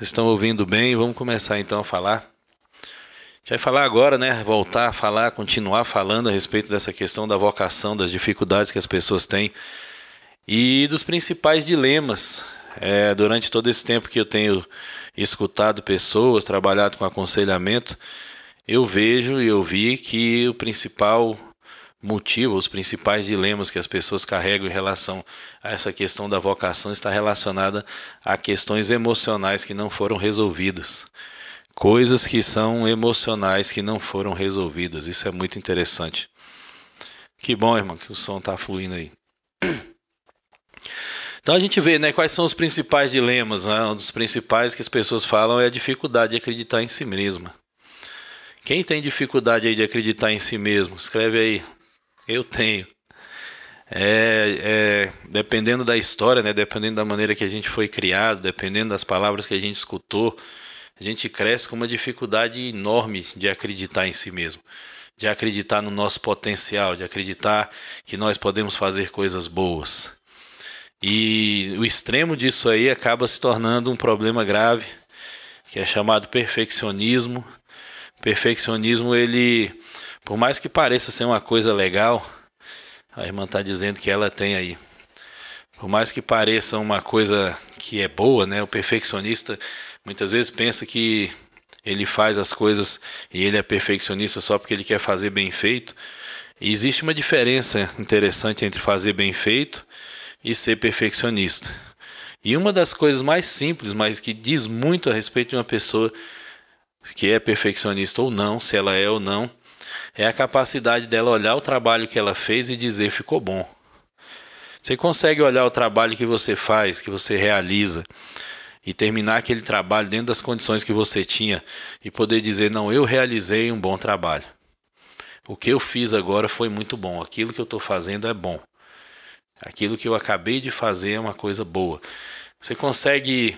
Vocês estão ouvindo bem? Vamos começar então a falar. A gente vai falar agora, né? Voltar a falar, continuar falando a respeito dessa questão da vocação, das dificuldades que as pessoas têm e dos principais dilemas. Durante todo esse tempo que eu tenho escutado pessoas, trabalhado com aconselhamento, eu vejo e eu vi que o principal motivo, os principais dilemas que as pessoas carregam em relação a essa questão da vocação está relacionada a questões emocionais que não foram resolvidas. Coisas que são emocionais que não foram resolvidas. Isso é muito interessante. Que bom, irmão, que o som está fluindo aí. Então a gente vê, né, quais são os principais dilemas, né? Um dos principais que as pessoas falam é a dificuldade de acreditar em si mesma. Quem tem dificuldade aí de acreditar em si mesmo? Escreve aí. Eu tenho. Dependendo da história, né? Dependendo da maneira que a gente foi criado, dependendo das palavras que a gente escutou, a gente cresce com uma dificuldade enorme de acreditar em si mesmo, de acreditar no nosso potencial, de acreditar que nós podemos fazer coisas boas. E o extremo disso aí acaba se tornando um problema grave, que é chamado perfeccionismo. O perfeccionismo, ele, por mais que pareça ser uma coisa legal, a irmã está dizendo que ela tem aí. Por mais que pareça uma coisa que é boa, né? O perfeccionista muitas vezes pensa que ele faz as coisas e ele é perfeccionista só porque ele quer fazer bem feito. E existe uma diferença interessante entre fazer bem feito e ser perfeccionista. E uma das coisas mais simples, mas que diz muito a respeito de uma pessoa que é perfeccionista ou não, se ela é ou não, é a capacidade dela olhar o trabalho que ela fez e dizer ficou bom. Você consegue olhar o trabalho que você faz, que você realiza, e terminar aquele trabalho dentro das condições que você tinha e poder dizer, não, eu realizei um bom trabalho. O que eu fiz agora foi muito bom, aquilo que eu estou fazendo é bom. Aquilo que eu acabei de fazer é uma coisa boa. Você consegue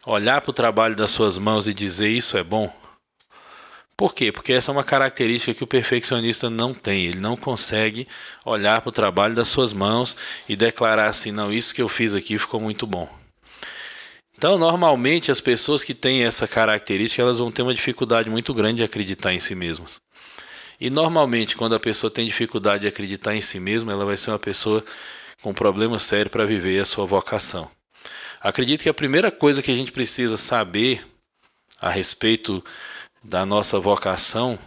olhar para o trabalho das suas mãos e dizer isso é bom? Por quê? Porque essa é uma característica que o perfeccionista não tem. Ele não consegue olhar para o trabalho das suas mãos e declarar assim, não, isso que eu fiz aqui ficou muito bom. Então, normalmente, as pessoas que têm essa característica, elas vão ter uma dificuldade muito grande de acreditar em si mesmas. E, normalmente, quando a pessoa tem dificuldade de acreditar em si mesma, ela vai ser uma pessoa com um problema sério para viver a sua vocação. Acredito que a primeira coisa que a gente precisa saber a respeito da nossa vocação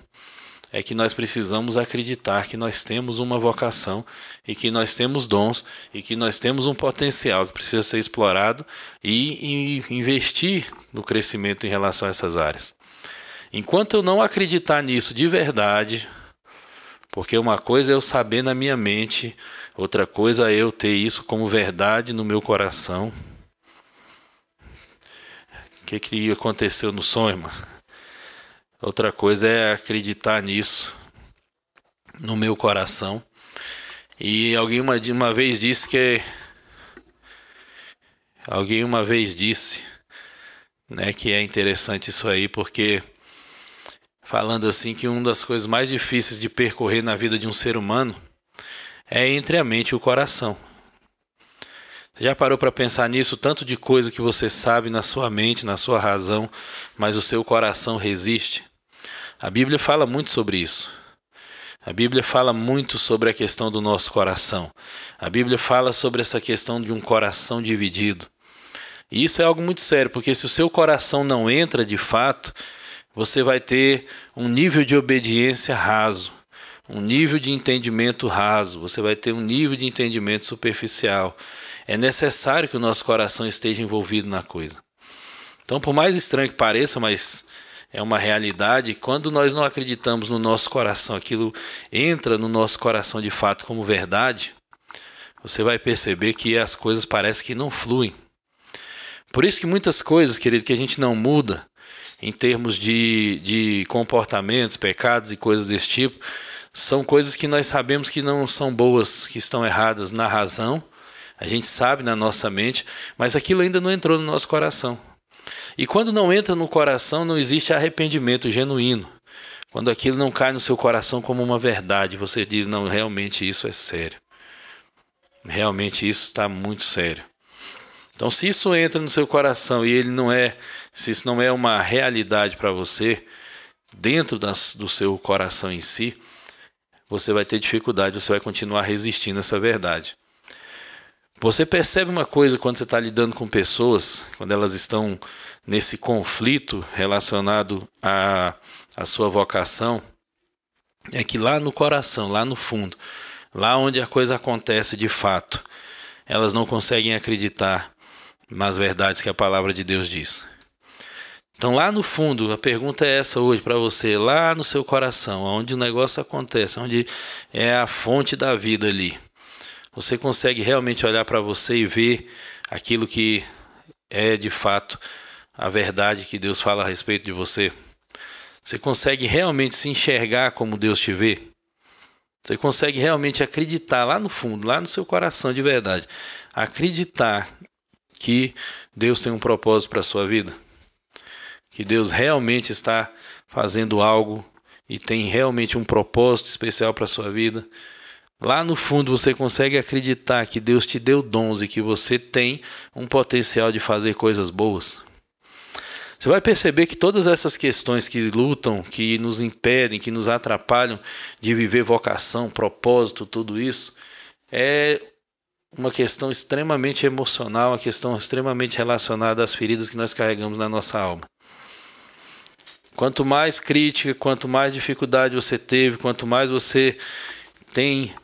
é que nós precisamos acreditar que nós temos uma vocação e que nós temos dons e que nós temos um potencial que precisa ser explorado e investir no crescimento em relação a essas áreas. Enquanto eu não acreditar nisso de verdade, porque uma coisa é eu saber na minha mente, outra coisa é eu ter isso como verdade no meu coração. O que aconteceu no sonho, irmão? Outra coisa é acreditar nisso no meu coração. E alguém uma vez disse né, que é interessante isso aí, porque falando assim que uma das coisas mais difíceis de percorrer na vida de um ser humano é entre a mente e o coração. Você já parou para pensar nisso? Tanto de coisa que você sabe na sua mente, na sua razão, mas o seu coração resiste? A Bíblia fala muito sobre isso. A Bíblia fala muito sobre a questão do nosso coração. A Bíblia fala sobre essa questão de um coração dividido. E isso é algo muito sério, porque se o seu coração não entra de fato, você vai ter um nível de obediência raso, um nível de entendimento raso, você vai ter um nível de entendimento superficial. É necessário que o nosso coração esteja envolvido na coisa. Então, por mais estranho que pareça, mas é uma realidade, quando nós não acreditamos no nosso coração, aquilo entra no nosso coração de fato como verdade, você vai perceber que as coisas parecem que não fluem. Por isso que muitas coisas, querido, que a gente não muda em termos de comportamentos, pecados e coisas desse tipo, são coisas que nós sabemos que não são boas, que estão erradas na razão, a gente sabe na nossa mente, mas aquilo ainda não entrou no nosso coração. E quando não entra no coração, não existe arrependimento genuíno. Quando aquilo não cai no seu coração como uma verdade, você diz, não, realmente isso é sério. Realmente isso está muito sério. Então, se isso entra no seu coração e se isso não é uma realidade para você, dentro do seu coração em si, você vai ter dificuldade, você vai continuar resistindo a essa verdade. Você percebe uma coisa quando você está lidando com pessoas, quando elas estão nesse conflito relacionado à sua vocação, é que lá no coração, lá no fundo, lá onde a coisa acontece de fato, elas não conseguem acreditar nas verdades que a palavra de Deus diz. Então lá no fundo, a pergunta é essa hoje para você, lá no seu coração, onde o negócio acontece, onde é a fonte da vida ali. Você consegue realmente olhar para você e ver aquilo que é de fato a verdade que Deus fala a respeito de você? Você consegue realmente se enxergar como Deus te vê? Você consegue realmente acreditar lá no fundo, lá no seu coração de verdade, acreditar que Deus tem um propósito para a sua vida? Que Deus realmente está fazendo algo e tem realmente um propósito especial para a sua vida? Lá no fundo você consegue acreditar que Deus te deu dons e que você tem um potencial de fazer coisas boas? Você vai perceber que todas essas questões que lutam, que nos impedem, que nos atrapalham de viver vocação, propósito, tudo isso, é uma questão extremamente emocional, uma questão extremamente relacionada às feridas que nós carregamos na nossa alma. Quanto mais crítica, quanto mais dificuldade você teve, quanto mais você tem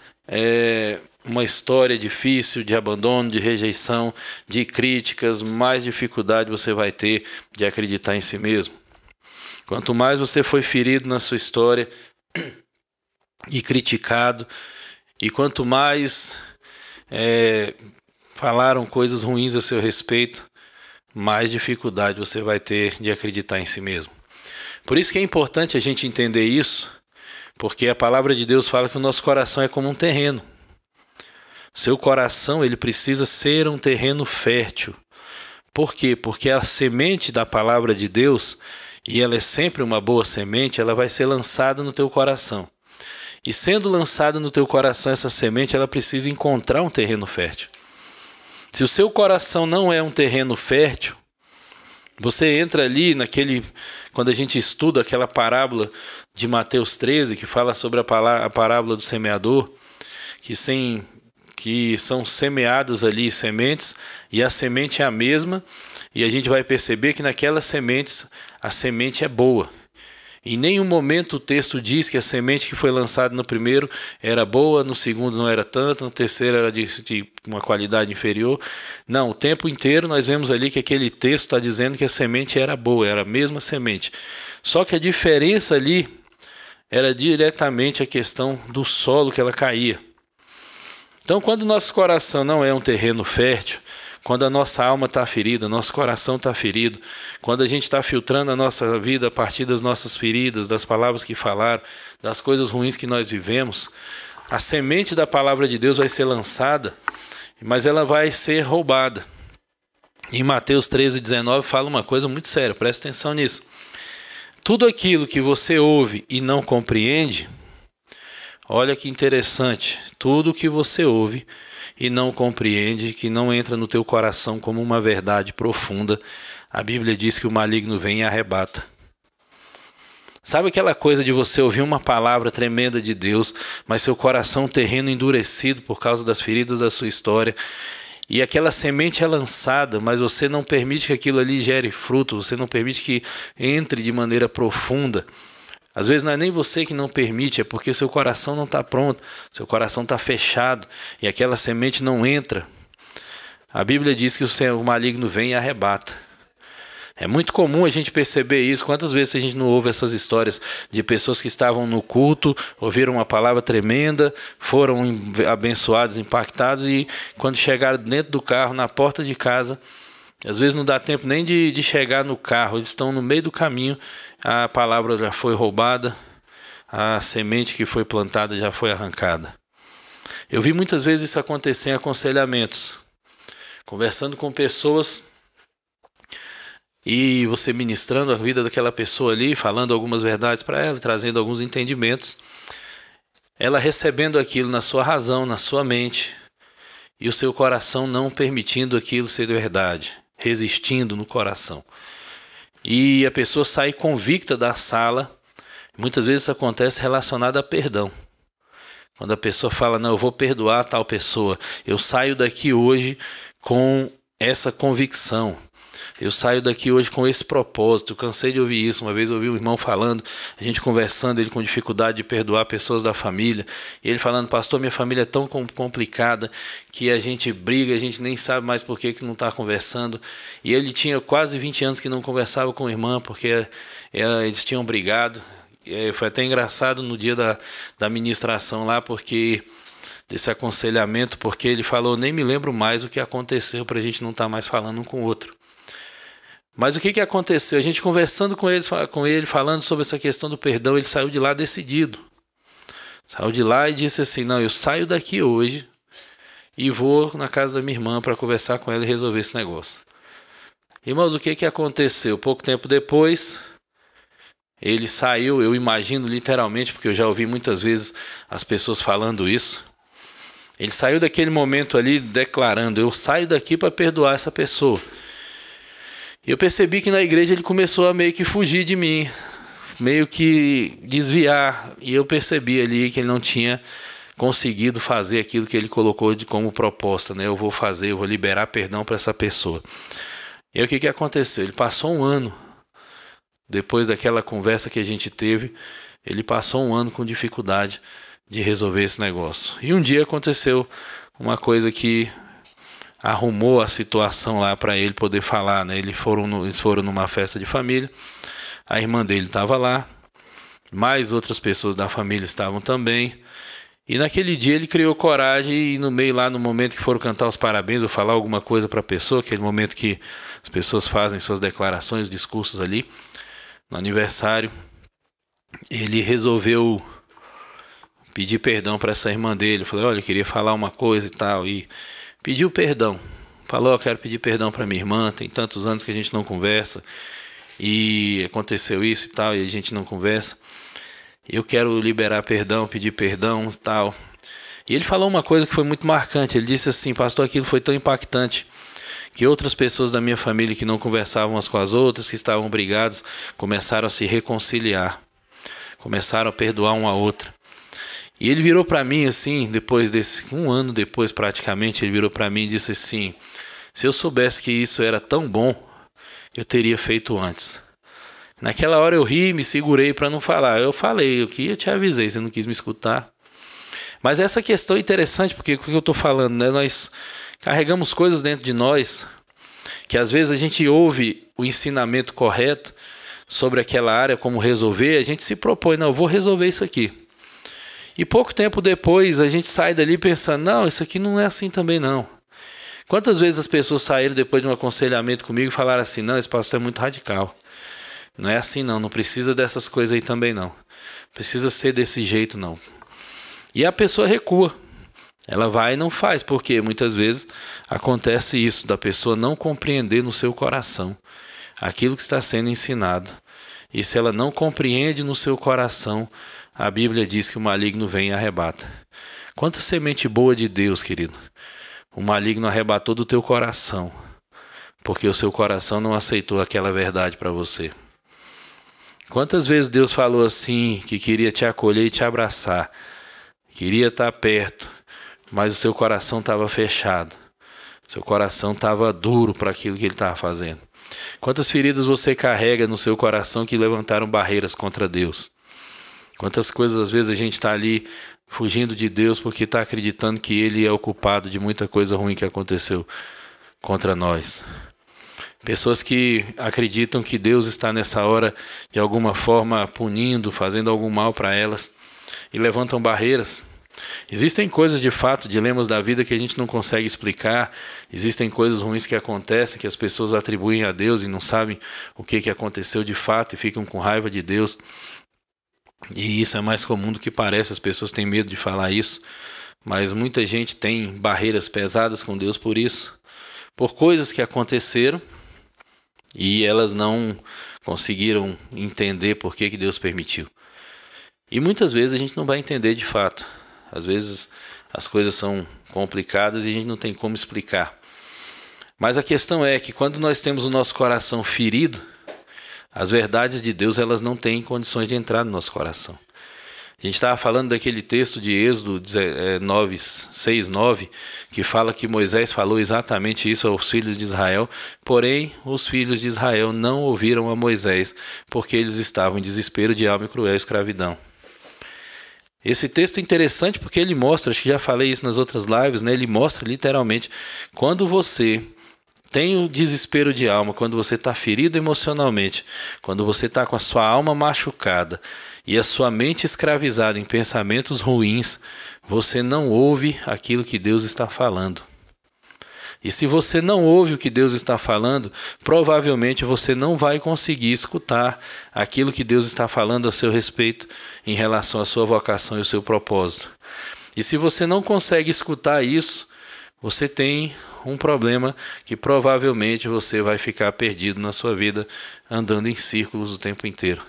uma história difícil de abandono, de rejeição, de críticas, mais dificuldade você vai ter de acreditar em si mesmo. Quanto mais você foi ferido na sua história e criticado, e quanto mais falaram coisas ruins a seu respeito, mais dificuldade você vai ter de acreditar em si mesmo. Por isso que é importante a gente entender isso, porque a palavra de Deus fala que o nosso coração é como um terreno. Seu coração, ele precisa ser um terreno fértil. Por quê? Porque a semente da palavra de Deus, e ela é sempre uma boa semente, ela vai ser lançada no teu coração. E sendo lançada no teu coração essa semente, ela precisa encontrar um terreno fértil. Se o seu coração não é um terreno fértil, você entra ali quando a gente estuda aquela parábola de Mateus 13, que fala sobre a parábola do semeador, que são semeadas ali sementes, e a semente é a mesma, e a gente vai perceber que naquelas sementes, a semente é boa. Em nenhum momento o texto diz que a semente que foi lançada no primeiro era boa, no segundo não era tanto, no terceiro era de uma qualidade inferior. Não, o tempo inteiro nós vemos ali que aquele texto está dizendo que a semente era boa, era a mesma semente. Só que a diferença ali era diretamente a questão do solo que ela caía. Então, quando o nosso coração não é um terreno fértil, quando a nossa alma está ferida, nosso coração está ferido, quando a gente está filtrando a nossa vida a partir das nossas feridas, das palavras que falaram, das coisas ruins que nós vivemos, a semente da palavra de Deus vai ser lançada, mas ela vai ser roubada. Em Mateus 13:19 fala uma coisa muito séria, presta atenção nisso. Tudo aquilo que você ouve e não compreende, olha que interessante, tudo que você ouve e não compreende, que não entra no teu coração como uma verdade profunda, a Bíblia diz que o maligno vem e arrebata. Sabe aquela coisa de você ouvir uma palavra tremenda de Deus, mas seu coração terreno endurecido por causa das feridas da sua história, e aquela semente é lançada, mas você não permite que aquilo ali gere fruto, você não permite que entre de maneira profunda. Às vezes não é nem você que não permite, é porque seu coração não está pronto, seu coração está fechado e aquela semente não entra. A Bíblia diz que o maligno vem e arrebata. É muito comum a gente perceber isso. Quantas vezes a gente não ouve essas histórias de pessoas que estavam no culto, ouviram uma palavra tremenda, foram abençoados, impactados, e quando chegaram dentro do carro, na porta de casa, às vezes não dá tempo nem de chegar no carro, eles estão no meio do caminho, a palavra já foi roubada, a semente que foi plantada já foi arrancada. Eu vi muitas vezes isso acontecer em aconselhamentos, conversando com pessoas, e você ministrando a vida daquela pessoa ali, falando algumas verdades para ela, trazendo alguns entendimentos, ela recebendo aquilo na sua razão, na sua mente, e o seu coração não permitindo aquilo ser verdade, resistindo no coração. E a pessoa sai convicta da sala. Muitas vezes isso acontece relacionado a perdão. Quando a pessoa fala, não, eu vou perdoar tal pessoa, eu saio daqui hoje com essa convicção, eu saio daqui hoje com esse propósito. Eu cansei de ouvir isso. Uma vez eu ouvi um irmão falando, a gente conversando, ele com dificuldade de perdoar pessoas da família, e ele falando, pastor, minha família é tão complicada que a gente briga, a gente nem sabe mais por que não está conversando. E ele tinha quase 20 anos que não conversava com a irmã, porque eles tinham brigado. Foi até engraçado no dia da ministração lá, porque desse aconselhamento, porque ele falou, nem me lembro mais o que aconteceu para a gente não estar mais falando um com o outro. Mas o que aconteceu? A gente conversando com ele, falando sobre essa questão do perdão, ele saiu de lá decidido. Saiu de lá e disse assim, não, eu saio daqui hoje e vou na casa da minha irmã para conversar com ela e resolver esse negócio. Irmãos, o que aconteceu? Pouco tempo depois, ele saiu, eu imagino literalmente, porque eu já ouvi muitas vezes as pessoas falando isso. Ele saiu daquele momento ali declarando, eu saio daqui para perdoar essa pessoa. E eu percebi que na igreja ele começou a meio que fugir de mim, meio que desviar. E eu percebi ali que ele não tinha conseguido fazer aquilo que ele colocou como proposta, né? Eu vou liberar perdão para essa pessoa. E aí o que aconteceu? Ele passou um ano, depois daquela conversa que a gente teve, ele passou um ano com dificuldade de resolver esse negócio. E um dia aconteceu uma coisa que arrumou a situação lá para ele poder falar, né? Eles foram numa festa de família, a irmã dele estava lá, mais outras pessoas da família estavam também, e naquele dia ele criou coragem e no meio lá, no momento que foram cantar os parabéns ou falar alguma coisa para a pessoa, aquele momento que as pessoas fazem suas declarações, discursos ali, no aniversário, ele resolveu pedir perdão para essa irmã dele. Eu falei, olha, eu queria falar uma coisa e tal, e pediu perdão. Falou, eu quero pedir perdão para minha irmã, tem tantos anos que a gente não conversa, e aconteceu isso e tal, e a gente não conversa. Eu quero liberar perdão, pedir perdão e tal. E ele falou uma coisa que foi muito marcante. Ele disse assim, pastor, aquilo foi tão impactante que outras pessoas da minha família que não conversavam umas com as outras, que estavam brigadas, começaram a se reconciliar, começaram a perdoar uma a outra. E ele virou para mim assim, um ano depois praticamente, ele virou para mim e disse assim, se eu soubesse que isso era tão bom, eu teria feito antes. Naquela hora eu ri, me segurei para não falar. Eu falei, eu te avisei, você não quis me escutar. Mas essa questão é interessante, porque o que eu estou falando, né? Nós carregamos coisas dentro de nós, que às vezes a gente ouve o ensinamento correto sobre aquela área, como resolver, a gente se propõe, não, eu vou resolver isso aqui. E pouco tempo depois a gente sai dali pensando, não, isso aqui não é assim também não. Quantas vezes as pessoas saíram depois de um aconselhamento comigo e falaram assim, não, esse pastor é muito radical. Não é assim não precisa dessas coisas aí também não. Precisa ser desse jeito não. E a pessoa recua. Ela vai e não faz, porque muitas vezes acontece isso, da pessoa não compreender no seu coração aquilo que está sendo ensinado. E se ela não compreende no seu coração, a Bíblia diz que o maligno vem e arrebata. Quanta semente boa de Deus, querido. O maligno arrebatou do teu coração, porque o seu coração não aceitou aquela verdade para você. Quantas vezes Deus falou assim, que queria te acolher e te abraçar, queria estar perto, mas o seu coração estava fechado, seu coração estava duro para aquilo que ele estava fazendo. Quantas feridas você carrega no seu coração que levantaram barreiras contra Deus? Quantas coisas às vezes a gente está ali fugindo de Deus porque está acreditando que Ele é o culpado de muita coisa ruim que aconteceu contra nós. Pessoas que acreditam que Deus está nessa hora de alguma forma punindo, fazendo algum mal para elas e levantam barreiras. Existem coisas de fato, dilemas da vida que a gente não consegue explicar. Existem coisas ruins que acontecem, que as pessoas atribuem a Deus e não sabem o que aconteceu de fato e ficam com raiva de Deus. E isso é mais comum do que parece, as pessoas têm medo de falar isso, mas muita gente tem barreiras pesadas com Deus por isso, por coisas que aconteceram e elas não conseguiram entender por que Deus permitiu. E muitas vezes a gente não vai entender de fato. Às vezes as coisas são complicadas e a gente não tem como explicar. Mas a questão é que quando nós temos o nosso coração ferido, as verdades de Deus elas não têm condições de entrar no nosso coração. A gente estava falando daquele texto de Êxodo 6:9, que fala que Moisés falou exatamente isso aos filhos de Israel, porém os filhos de Israel não ouviram a Moisés, porque eles estavam em desespero de alma e cruel escravidão. Esse texto é interessante porque ele mostra, acho que já falei isso nas outras lives, né? Ele mostra literalmente quando você tem o desespero de alma, quando você está ferido emocionalmente, quando você está com a sua alma machucada e a sua mente escravizada em pensamentos ruins, você não ouve aquilo que Deus está falando. E se você não ouve o que Deus está falando, provavelmente você não vai conseguir escutar aquilo que Deus está falando a seu respeito em relação à sua vocação e ao seu propósito. E se você não consegue escutar isso, você tem um problema que provavelmente você vai ficar perdido na sua vida, andando em círculos o tempo inteiro.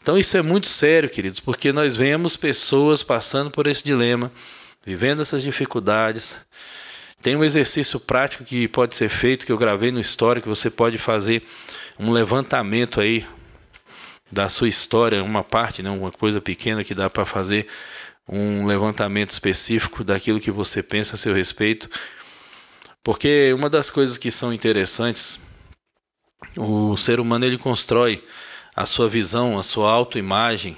Então isso é muito sério, queridos, porque nós vemos pessoas passando por esse dilema, vivendo essas dificuldades. Tem um exercício prático que pode ser feito, que eu gravei no Story, que você pode fazer um levantamento aí da sua história, uma parte, né, uma coisa pequena que dá para fazer um levantamento específico daquilo que você pensa a seu respeito. Porque uma das coisas que são interessantes, o ser humano ele constrói a sua visão, a sua autoimagem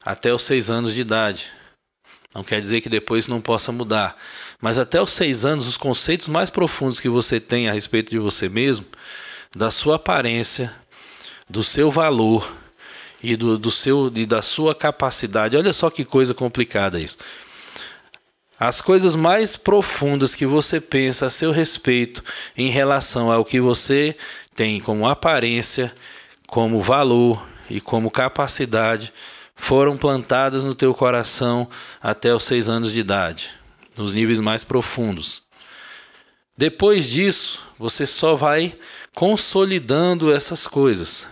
até os 6 anos de idade. Não quer dizer que depois não possa mudar, mas até os 6 anos, os conceitos mais profundos que você tem a respeito de você mesmo, da sua aparência, do seu valor e da sua capacidade. Olha só que coisa complicada isso. As coisas mais profundas que você pensa a seu respeito em relação ao que você tem como aparência, como valor e como capacidade foram plantadas no teu coração até os 6 anos de idade, nos níveis mais profundos. Depois disso, você só vai consolidando essas coisas.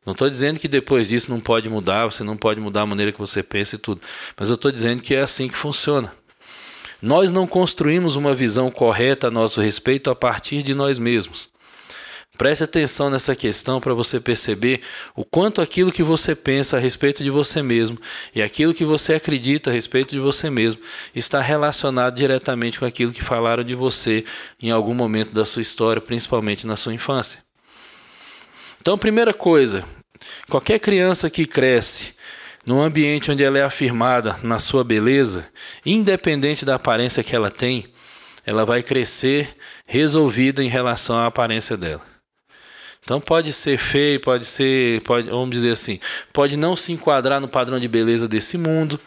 Não estou dizendo que depois disso não pode mudar, você não pode mudar a maneira que você pensa e tudo, mas eu estou dizendo que é assim que funciona. Nós não construímos uma visão correta a nosso respeito a partir de nós mesmos. Preste atenção nessa questão para você perceber o quanto aquilo que você pensa a respeito de você mesmo e aquilo que você acredita a respeito de você mesmo está relacionado diretamente com aquilo que falaram de você em algum momento da sua história, principalmente na sua infância. Então, primeira coisa, qualquer criança que cresce num ambiente onde ela é afirmada na sua beleza, independente da aparência que ela tem, ela vai crescer resolvida em relação à aparência dela. Então pode ser feio, vamos dizer assim, pode não se enquadrar no padrão de beleza desse mundo,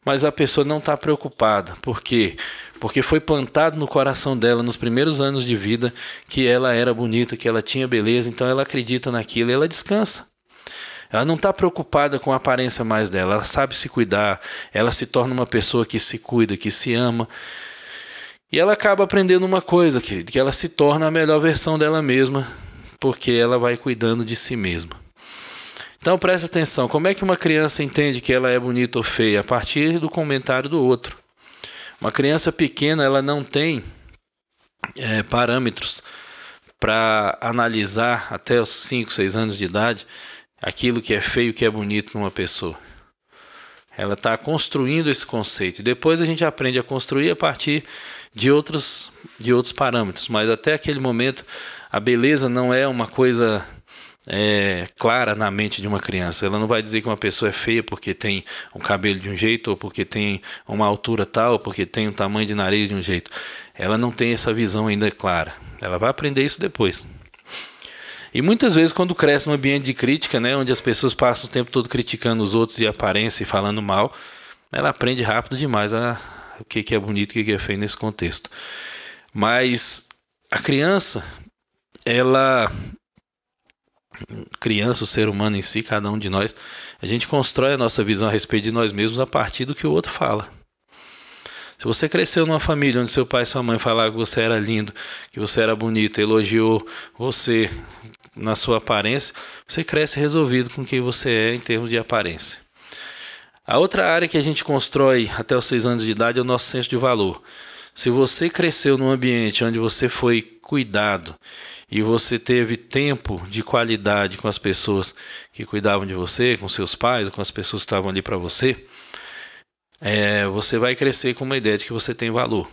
mas a pessoa não está preocupada. Por quê? Porque foi plantado no coração dela, nos primeiros anos de vida, que ela era bonita, que ela tinha beleza, então ela acredita naquilo e ela descansa. Ela não está preocupada com a aparência mais dela, ela sabe se cuidar, ela se torna uma pessoa que se cuida, que se ama. E ela acaba aprendendo uma coisa, querido, que ela se torna a melhor versão dela mesma, porque ela vai cuidando de si mesma. Então presta atenção, como é que uma criança entende que ela é bonita ou feia? A partir do comentário do outro. Uma criança pequena, ela não tem parâmetros para analisar até os 5, 6 anos de idade aquilo que é feio e que é bonito numa pessoa. Ela está construindo esse conceito. E depois a gente aprende a construir a partir de outros parâmetros. Mas até aquele momento, a beleza não é uma coisa clara na mente de uma criança. Ela não vai dizer que uma pessoa é feia porque tem um cabelo de um jeito, ou porque tem uma altura tal, ou porque tem um tamanho de nariz de um jeito. Ela não tem essa visão ainda clara. Ela vai aprender isso depois. E muitas vezes quando cresce num ambiente de crítica, né, onde as pessoas passam o tempo todo criticando os outros e aparência e falando mal, ela aprende rápido demais o que é bonito e o que é feio nesse contexto. Mas a criança, o ser humano em si, cada um de nós, a gente constrói a nossa visão a respeito de nós mesmos a partir do que o outro fala. Se você cresceu numa família onde seu pai e sua mãe falaram que você era lindo, que você era bonito, elogiou você na sua aparência, você cresce resolvido com quem você é em termos de aparência. A outra área que a gente constrói até os 6 anos de idade é o nosso senso de valor. Se você cresceu num ambiente onde você foi cuidado e você teve tempo de qualidade com as pessoas que cuidavam de você, com seus pais, com as pessoas que estavam ali para você, você vai crescer com uma ideia de que você tem valor.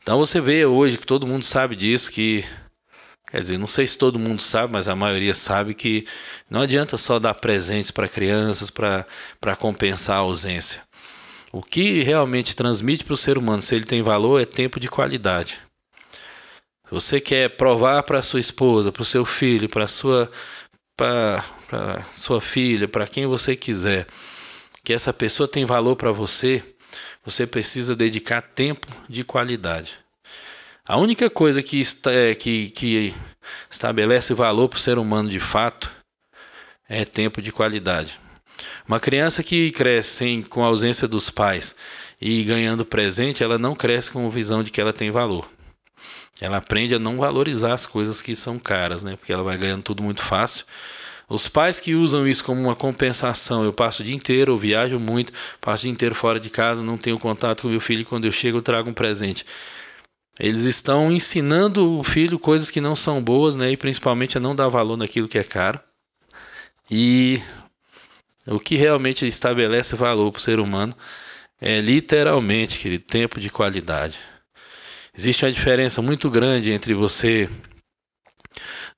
Então você vê hoje que todo mundo sabe disso, quer dizer, não sei se todo mundo sabe, mas a maioria sabe que não adianta só dar presentes para crianças para compensar a ausência. O que realmente transmite para o ser humano se ele tem valor é tempo de qualidade. Se você quer provar para sua esposa, para o seu filho, para sua filha, para quem você quiser, que essa pessoa tem valor para você, você precisa dedicar tempo de qualidade. A única coisa que estabelece valor para o ser humano de fato é tempo de qualidade. Uma criança que cresce com a ausência dos pais e ganhando presente, ela não cresce com a visão de que ela tem valor. Ela aprende a não valorizar as coisas que são caras, né? Porque ela vai ganhando tudo muito fácil. Os pais que usam isso como uma compensação, eu passo o dia inteiro, eu viajo muito, passo o dia inteiro fora de casa, não tenho contato com meu filho, e quando eu chego eu trago um presente. Eles estão ensinando o filho coisas que não são boas, né? E principalmente a não dar valor naquilo que é caro. E o que realmente estabelece valor para o ser humano é literalmente, querido, tempo de qualidade. Existe uma diferença muito grande entre você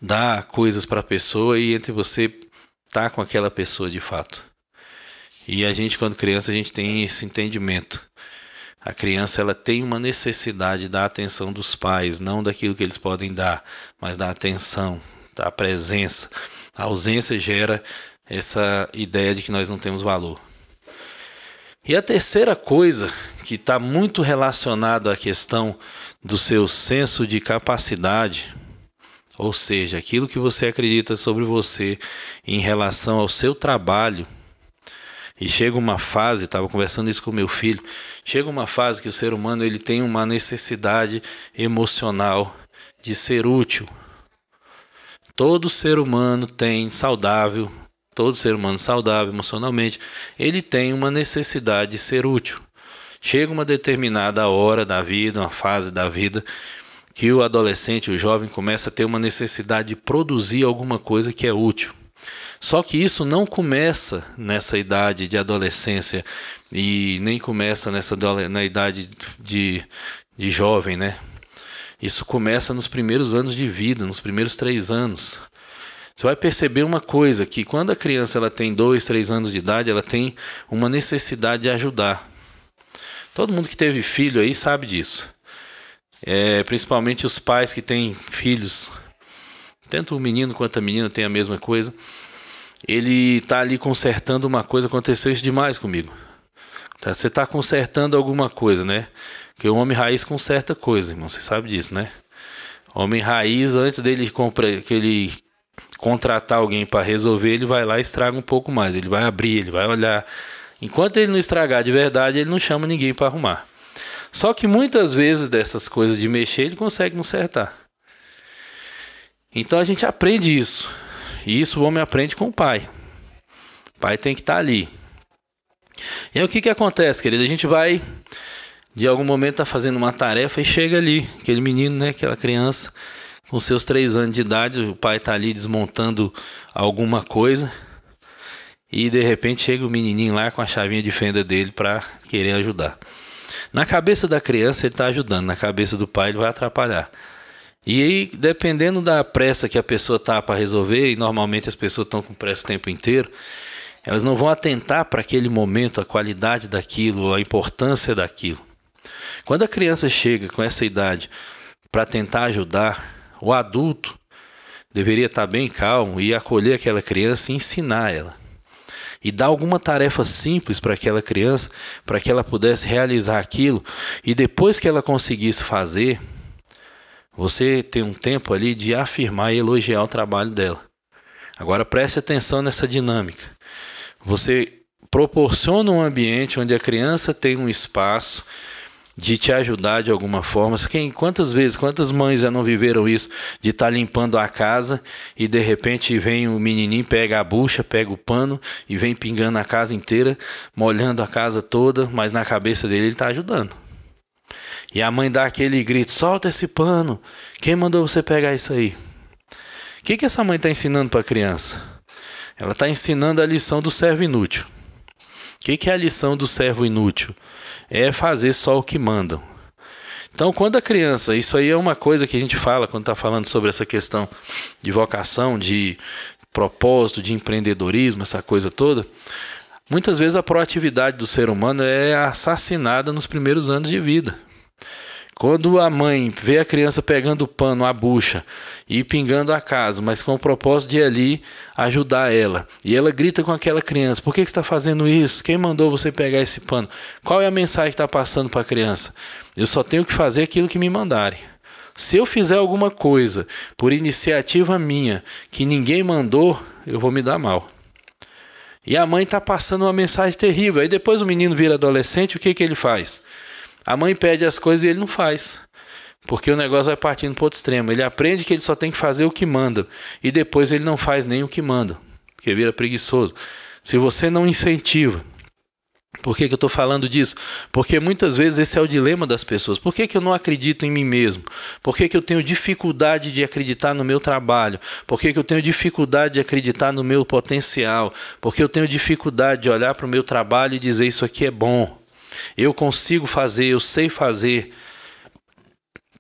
dar coisas para a pessoa e entre você estar com aquela pessoa de fato. E a gente, quando criança, a gente tem esse entendimento. A criança, ela tem uma necessidade da atenção dos pais, não daquilo que eles podem dar, mas da atenção, da presença. A ausência gera essa ideia de que nós não temos valor. E a terceira coisa que está muito relacionada à questão do seu senso de capacidade, ou seja, aquilo que você acredita sobre você em relação ao seu trabalho. E chega uma fase, estava conversando isso com meu filho, chega uma fase que o ser humano ele tem uma necessidade emocional de ser útil. Todo ser humano saudável emocionalmente, ele tem uma necessidade de ser útil. Chega uma determinada hora da vida, uma fase da vida, que o adolescente, o jovem, começa a ter uma necessidade de produzir alguma coisa que é útil. Só que isso não começa nessa idade de adolescência e nem começa na idade de jovem, né? Isso começa nos primeiros anos de vida, nos primeiros 3 anos. Você vai perceber uma coisa, que quando a criança ela tem 2, 3 anos de idade, ela tem uma necessidade de ajudar. Todo mundo que teve filho aí sabe disso. Principalmente os pais que têm filhos, tanto o menino quanto a menina tem a mesma coisa. Ele está ali consertando uma coisa, aconteceu isso demais comigo. Você está consertando alguma coisa, né? Porque o homem raiz conserta coisa, irmão, você sabe disso, né? O homem raiz, antes dele contratar alguém para resolver, ele vai lá e estraga um pouco mais. Ele vai abrir, ele vai olhar. Enquanto ele não estragar de verdade, ele não chama ninguém para arrumar. Só que muitas vezes dessas coisas de mexer, ele consegue consertar. Então a gente aprende isso. E isso o homem aprende com o pai. O pai tem que estar ali. E aí o que acontece, querido? A gente vai, de algum momento, tá fazendo uma tarefa e chega ali, aquele menino, né, aquela criança, com seus 3 anos de idade, o pai tá ali desmontando alguma coisa e de repente chega o menininho lá com a chavinha de fenda dele para querer ajudar. Na cabeça da criança ele está ajudando, na cabeça do pai ele vai atrapalhar. E aí, dependendo da pressa que a pessoa está para resolver, e normalmente as pessoas estão com pressa o tempo inteiro, elas não vão atentar para aquele momento, a qualidade daquilo, a importância daquilo. Quando a criança chega com essa idade para tentar ajudar, o adulto deveria estar bem calmo e acolher aquela criança e ensinar ela. E dar alguma tarefa simples para aquela criança, para que ela pudesse realizar aquilo, e depois que ela conseguisse fazer, você tem um tempo ali de afirmar e elogiar o trabalho dela. Agora preste atenção nessa dinâmica. Você proporciona um ambiente onde a criança tem um espaço de te ajudar de alguma forma. Quantas vezes, quantas mães já não viveram isso, de estar limpando a casa e de repente vem o menininho, pega a bucha, pega o pano e vem pingando a casa inteira, molhando a casa toda, mas na cabeça dele ele está ajudando. E a mãe dá aquele grito: solta esse pano, quem mandou você pegar isso aí? O que essa mãe está ensinando para a criança? Ela está ensinando a lição do servo inútil. O que é a lição do servo inútil? É fazer só o que mandam. Então, quando a criança, isso aí é uma coisa que a gente fala quando está falando sobre essa questão de vocação, de propósito, de empreendedorismo, essa coisa toda. Muitas vezes a proatividade do ser humano é assassinada nos primeiros anos de vida. Quando a mãe vê a criança pegando o pano, a bucha e pingando a casa, mas com o propósito de ir ali ajudar ela, e ela grita com aquela criança: por que você está fazendo isso? Quem mandou você pegar esse pano? Qual é a mensagem que está passando para a criança? Eu só tenho que fazer aquilo que me mandarem. Se eu fizer alguma coisa por iniciativa minha que ninguém mandou, eu vou me dar mal. E a mãe está passando uma mensagem terrível. Aí depois o menino vira adolescente, o que ele faz? A mãe pede as coisas e ele não faz. Porque o negócio vai partindo para outro extremo. Ele aprende que ele só tem que fazer o que manda. E depois ele não faz nem o que manda. Porque vira preguiçoso. Se você não incentiva. Por que eu estou falando disso? Porque muitas vezes esse é o dilema das pessoas. Por que eu não acredito em mim mesmo? Por que eu tenho dificuldade de acreditar no meu trabalho? Por que eu tenho dificuldade de acreditar no meu potencial? Por que eu tenho dificuldade de olhar para o meu trabalho e dizer: isso aqui é bom, eu consigo fazer, eu sei fazer?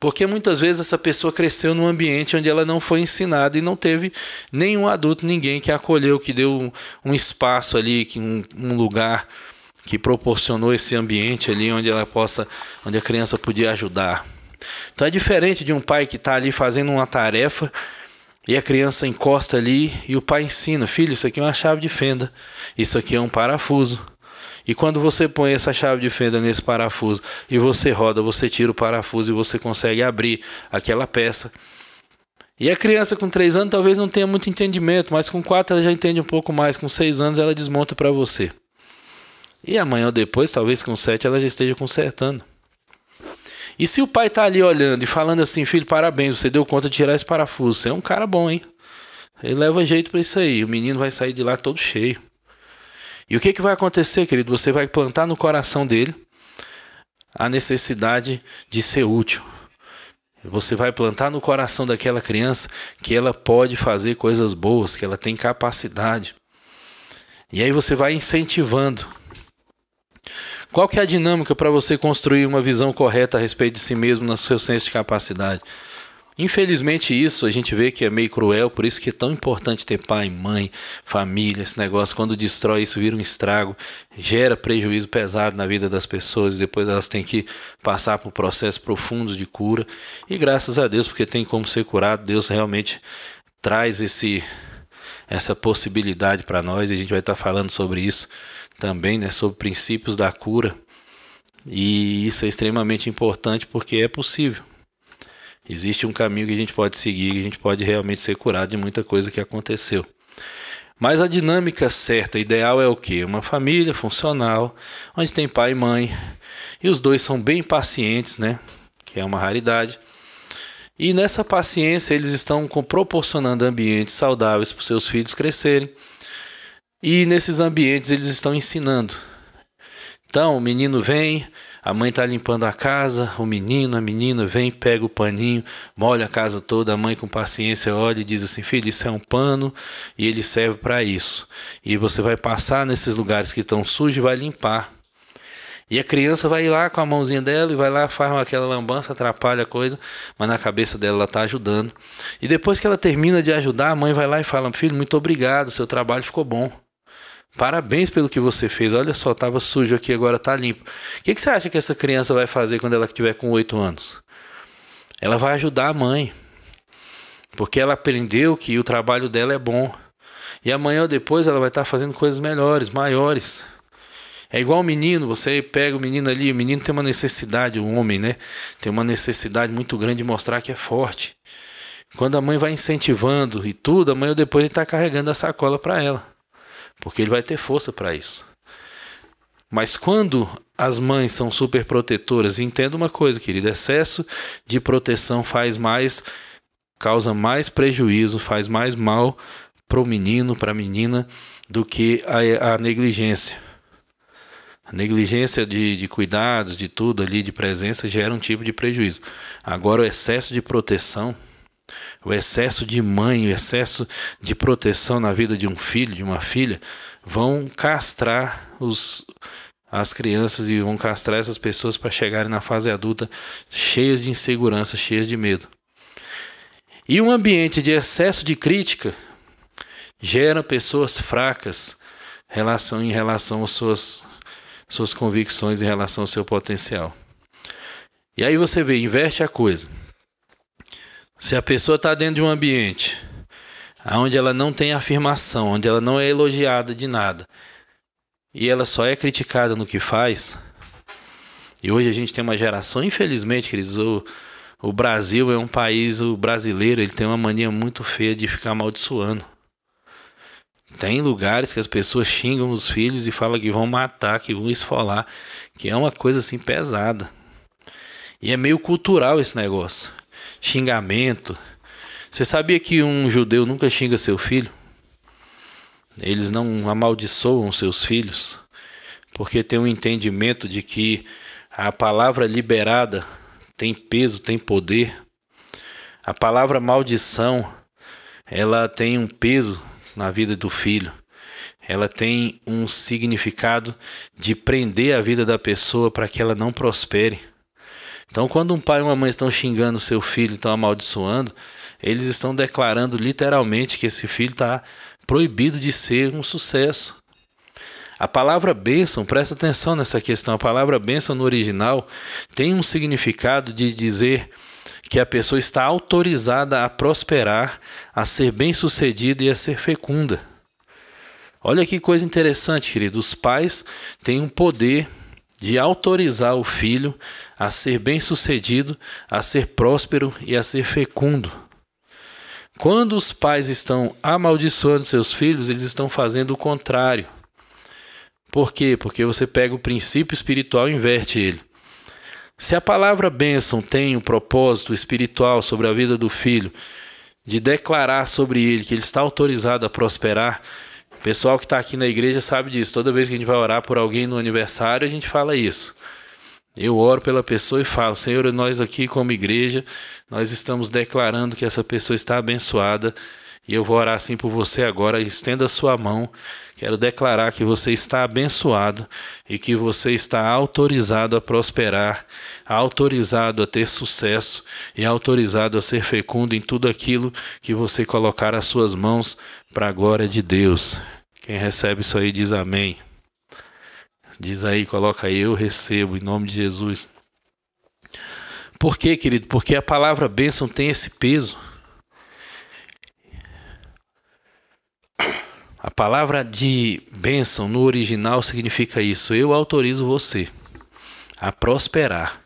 Porque muitas vezes essa pessoa cresceu num ambiente onde ela não foi ensinada e não teve nenhum adulto, ninguém que a acolheu, que deu um espaço ali, um lugar, que proporcionou esse ambiente ali onde a criança podia ajudar. Então é diferente de um pai que está ali fazendo uma tarefa e a criança encosta ali e o pai ensina: filho, isso aqui é uma chave de fenda, isso aqui é um parafuso. E quando você põe essa chave de fenda nesse parafuso e você roda, você tira o parafuso e você consegue abrir aquela peça. E a criança com 3 anos talvez não tenha muito entendimento, mas com 4 ela já entende um pouco mais, com 6 anos ela desmonta para você. E amanhã ou depois, talvez com 7, ela já esteja consertando. E se o pai está ali olhando e falando assim: filho, parabéns, você deu conta de tirar esse parafuso, você é um cara bom, hein? Ele leva jeito para isso aí, o menino vai sair de lá todo cheio. E o que vai acontecer, querido? Você vai plantar no coração dele a necessidade de ser útil. Você vai plantar no coração daquela criança que ela pode fazer coisas boas, que ela tem capacidade. E aí você vai incentivando. Qual que é a dinâmica para você construir uma visão correta a respeito de si mesmo no seu senso de capacidade? Infelizmente isso a gente vê que é meio cruel, por isso que é tão importante ter pai, mãe, família. Esse negócio, quando destrói isso, vira um estrago, gera prejuízo pesado na vida das pessoas, e depois elas têm que passar por processos profundos de cura. E graças a Deus, porque tem como ser curado, Deus realmente traz essa possibilidade para nós, e a gente vai estar falando sobre isso também, né, sobre princípios da cura. E isso é extremamente importante porque é possível. Existe um caminho que a gente pode seguir, que a gente pode realmente ser curado de muita coisa que aconteceu. Mas a dinâmica certa, ideal é o quê? Uma família funcional, onde tem pai e mãe, e os dois são bem pacientes, né? Que é uma raridade. E nessa paciência eles estão proporcionando ambientes saudáveis para os seus filhos crescerem. E nesses ambientes eles estão ensinando. Então o menino vem, a mãe está limpando a casa, a menina vem, pega o paninho, molha a casa toda, a mãe com paciência olha e diz assim: filho, isso é um pano e ele serve para isso. E você vai passar nesses lugares que estão sujos e vai limpar. E a criança vai lá com a mãozinha dela e vai lá, faz aquela lambança, atrapalha a coisa, mas na cabeça dela ela está ajudando. E depois que ela termina de ajudar, a mãe vai lá e fala: filho, muito obrigado, seu trabalho ficou bom. Parabéns pelo que você fez, olha só, estava sujo aqui, agora está limpo. O que você acha que essa criança vai fazer quando ela estiver com 8 anos? Ela vai ajudar a mãe, porque ela aprendeu que o trabalho dela é bom. E amanhã ou depois ela vai estar fazendo coisas melhores, maiores. É igual o menino, você pega o menino ali, o menino tem uma necessidade, o homem, né? Tem uma necessidade muito grande de mostrar que é forte. Quando a mãe vai incentivando e tudo, amanhã ou depois ele está carregando a sacola para ela. Porque ele vai ter força para isso. Mas quando as mães são superprotetoras, entenda uma coisa, querido, excesso de proteção causa mais prejuízo, faz mais mal para o menino, para a menina, do que a negligência. A negligência de cuidados, de tudo ali, de presença, gera um tipo de prejuízo. Agora, o excesso de proteção, o excesso de mãe, o excesso de proteção na vida de um filho, de uma filha, vão castrar as crianças e vão castrar essas pessoas para chegarem na fase adulta cheias de insegurança, cheias de medo. E um ambiente de excesso de crítica gera pessoas fracas em relação às suas convicções, em relação ao seu potencial. E aí você vê, inverte a coisa. Se a pessoa está dentro de um ambiente onde ela não tem afirmação, onde ela não é elogiada de nada, e ela só é criticada no que faz, e hoje a gente tem uma geração, infelizmente, queridos, o Brasil é um país, o brasileiro, ele tem uma mania muito feia de ficar amaldiçoando. Tem lugares que as pessoas xingam os filhos e falam que vão matar, que vão esfolar, que é uma coisa assim pesada. E é meio cultural esse negócio. Xingamento. Você sabia que um judeu nunca xinga seu filho? Eles não amaldiçoam seus filhos, porque tem um entendimento de que a palavra liberada tem peso, tem poder. A palavra maldição, ela tem um peso na vida do filho. Ela tem um significado de prender a vida da pessoa para que ela não prospere. Então, quando um pai e uma mãe estão xingando seu filho, estão amaldiçoando, eles estão declarando literalmente que esse filho está proibido de ser um sucesso. A palavra bênção, presta atenção nessa questão, a palavra bênção no original tem um significado de dizer que a pessoa está autorizada a prosperar, a ser bem-sucedida e a ser fecunda. Olha que coisa interessante, querido. Os pais têm um poder de autorizar o filho a ser bem-sucedido, a ser próspero e a ser fecundo. Quando os pais estão amaldiçoando seus filhos, eles estão fazendo o contrário. Por quê? Porque você pega o princípio espiritual e inverte ele. Se a palavra bênção tem um propósito espiritual sobre a vida do filho, de declarar sobre ele que ele está autorizado a prosperar, o pessoal que está aqui na igreja sabe disso. Toda vez que a gente vai orar por alguém no aniversário, a gente fala isso. Eu oro pela pessoa e falo: Senhor, nós aqui como igreja, nós estamos declarando que essa pessoa está abençoada, e eu vou orar assim por você agora. Estenda a sua mão. Quero declarar que você está abençoado e que você está autorizado a prosperar, autorizado a ter sucesso e autorizado a ser fecundo em tudo aquilo que você colocar as suas mãos para a glória de Deus. Quem recebe isso aí diz amém. Diz aí, coloca aí: eu recebo em nome de Jesus. Por quê, querido? Porque a palavra bênção tem esse peso. A palavra de bênção no original significa isso: eu autorizo você a prosperar.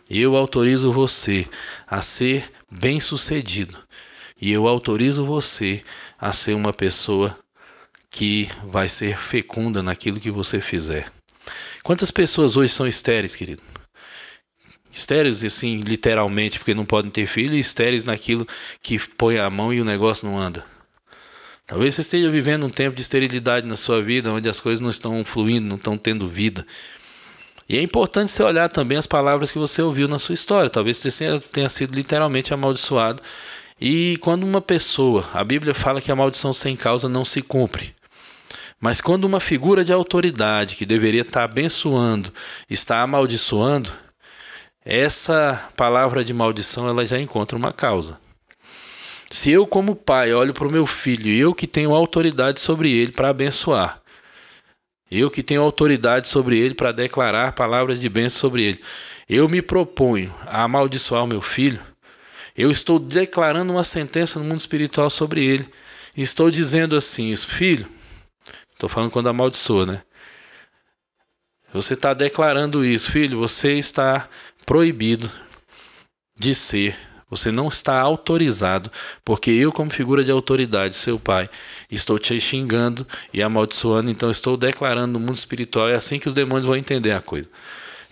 Eu autorizo você a ser bem-sucedido. E eu autorizo você a ser uma pessoa que vai ser fecunda naquilo que você fizer. Quantas pessoas hoje são estéreis, querido? Estéreis, assim, literalmente, porque não podem ter filho, e estéreis naquilo que põe a mão e o negócio não anda. Talvez você esteja vivendo um tempo de esterilidade na sua vida, onde as coisas não estão fluindo, não estão tendo vida. E é importante você olhar também as palavras que você ouviu na sua história. Talvez você tenha sido literalmente amaldiçoado. E quando uma pessoa, a Bíblia fala que a maldição sem causa não se cumpre. Mas quando uma figura de autoridade que deveria estar abençoando, está amaldiçoando, essa palavra de maldição ela já encontra uma causa. Se eu, como pai, olho para o meu filho, eu que tenho autoridade sobre ele para abençoar, eu que tenho autoridade sobre ele para declarar palavras de bênção sobre ele, eu me proponho a amaldiçoar o meu filho, eu estou declarando uma sentença no mundo espiritual sobre ele. Estou dizendo assim: filho, estou falando quando amaldiçoa, né? Você está declarando isso: filho, você está proibido de ser Você não está autorizado, porque eu, como figura de autoridade, seu pai, estou te xingando e amaldiçoando, então estou declarando no mundo espiritual, é assim que os demônios vão entender a coisa.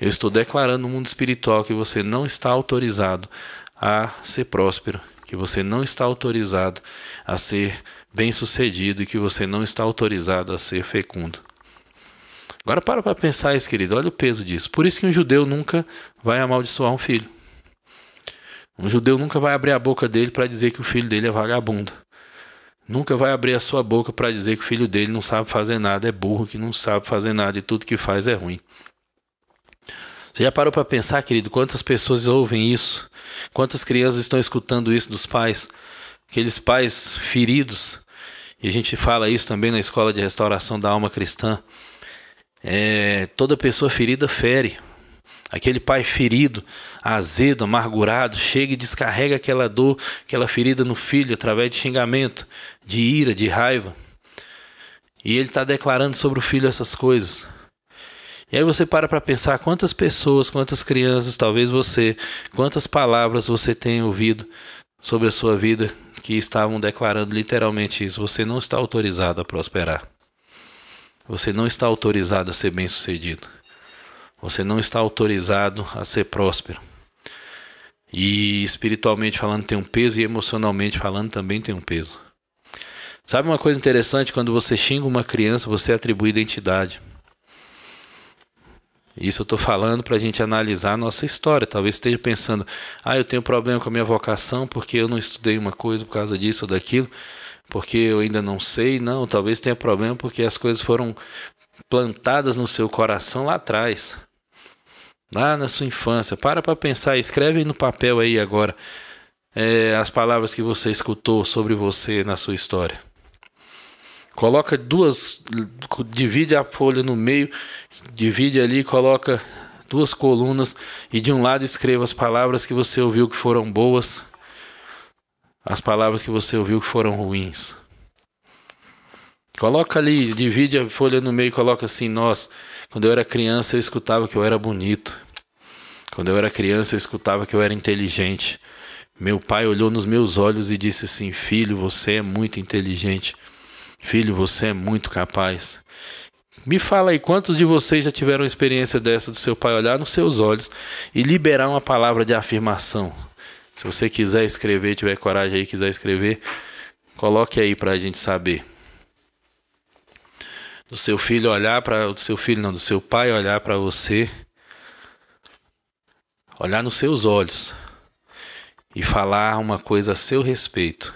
Eu estou declarando no mundo espiritual que você não está autorizado a ser próspero, que você não está autorizado a ser bem-sucedido e que você não está autorizado a ser fecundo. Agora para pensar isso, querido, olha o peso disso. Por isso que um judeu nunca vai amaldiçoar um filho. Um judeu nunca vai abrir a boca dele para dizer que o filho dele é vagabundo. Nunca vai abrir a sua boca para dizer que o filho dele não sabe fazer nada, é burro, que não sabe fazer nada e tudo que faz é ruim. Você já parou para pensar, querido, quantas pessoas ouvem isso? Quantas crianças estão escutando isso dos pais? Aqueles pais feridos, e a gente fala isso também na Escola de Restauração da Alma Cristã. Toda pessoa ferida fere. Aquele pai ferido, azedo, amargurado, chega e descarrega aquela dor, aquela ferida no filho através de xingamento, de ira, de raiva. E ele está declarando sobre o filho essas coisas. E aí você para pensar quantas pessoas, quantas crianças, talvez você, quantas palavras você tem ouvido sobre a sua vida que estavam declarando literalmente isso. Você não está autorizado a prosperar. Você não está autorizado a ser bem-sucedido. Você não está autorizado a ser próspero. E espiritualmente falando tem um peso e emocionalmente falando também tem um peso. Sabe uma coisa interessante? Quando você xinga uma criança, você atribui identidade. Isso eu estou falando para a gente analisar a nossa história. Talvez esteja pensando, eu tenho problema com a minha vocação porque eu não estudei uma coisa por causa disso ou daquilo, porque eu ainda não sei. Não, talvez tenha problema porque as coisas foram plantadas no seu coração lá atrás, lá na sua infância. Para pensar, escreve no papel aí agora as palavras que você escutou sobre você na sua história. Coloca divide a folha no meio, divide ali, coloca 2 colunas e de um lado escreva as palavras que você ouviu que foram boas, as palavras que você ouviu que foram ruins. Coloca ali, divide a folha no meio e coloca assim: nossa, quando eu era criança eu escutava que eu era bonito. Quando eu era criança eu escutava que eu era inteligente. Meu pai olhou nos meus olhos e disse assim: filho, você é muito inteligente. Filho, você é muito capaz. Me fala aí, quantos de vocês já tiveram uma experiência dessa do seu pai olhar nos seus olhos e liberar uma palavra de afirmação? Se você quiser escrever, tiver coragem aí, quiser escrever, coloque aí para a gente saber. Do seu filho olhar para... Do seu filho não, do seu pai olhar para você, olhar nos seus olhos e falar uma coisa a seu respeito.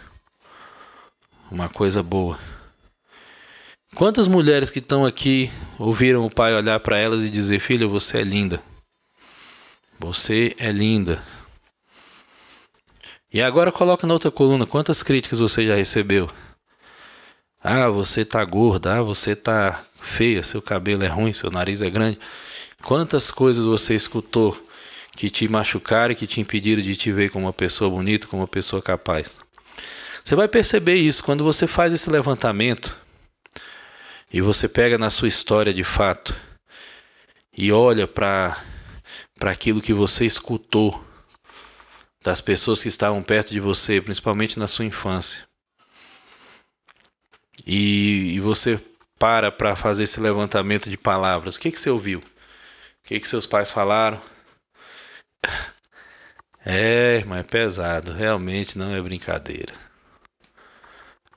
Uma coisa boa. Quantas mulheres que estão aqui ouviram o pai olhar para elas e dizer: filha, você é linda. Você é linda. E agora coloca na outra coluna, quantas críticas você já recebeu? Você tá gorda, você tá feia, seu cabelo é ruim, seu nariz é grande. Quantas coisas você escutou que te machucaram e que te impediram de te ver como uma pessoa bonita, como uma pessoa capaz? Você vai perceber isso quando você faz esse levantamento e você pega na sua história de fato e olha para aquilo que você escutou das pessoas que estavam perto de você, principalmente na sua infância. E você para fazer esse levantamento de palavras. O que você ouviu? O que seus pais falaram? Mas é pesado, realmente não é brincadeira.